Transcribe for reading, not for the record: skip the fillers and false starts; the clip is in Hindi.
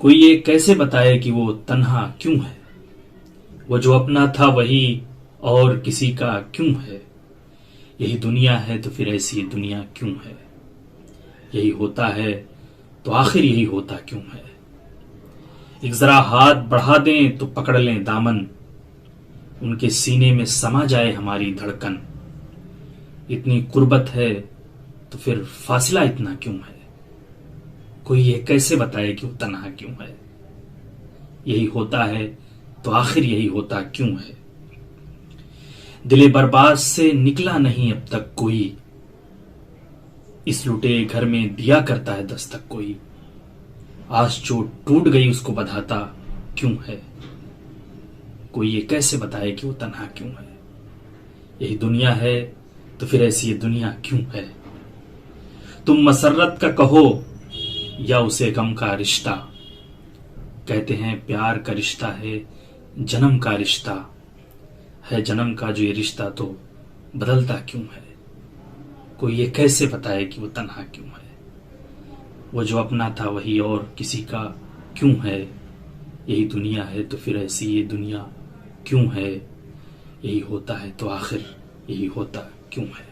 कोई ये कैसे बताए कि वो तन्हा क्यों है। वो जो अपना था वही और किसी का क्यों है। यही दुनिया है तो फिर ऐसी दुनिया क्यों है। यही होता है तो आखिर यही होता क्यों है। एक जरा हाथ बढ़ा दें तो पकड़ लें दामन, उनके सीने में समा जाए हमारी धड़कन। इतनी कुर्बत है तो फिर फासला इतना क्यों है। कोई ये कैसे बताए कि वो तन्हा क्यों है। यही होता है तो आखिर यही होता क्यों है। दिले बर्बाद से निकला नहीं अब तक कोई, इस लुटे घर में दिया करता है दस्तक कोई। आज जो टूट गई उसको बधाता क्यों है। कोई ये कैसे बताए कि वो तन्हा क्यों है। यही दुनिया है तो फिर ऐसी ये दुनिया क्यों है। तुम मसर्रत का कहो या उसे गम का रिश्ता, कहते हैं प्यार का रिश्ता है जन्म का रिश्ता है। जन्म का जो ये रिश्ता तो बदलता क्यों है। कोई ये कैसे बताए कि वो तन्हा क्यों है। वो जो अपना था वही और किसी का क्यों है। यही दुनिया है तो फिर ऐसी ये दुनिया क्यों है। यही होता है तो आखिर यही होता क्यों है।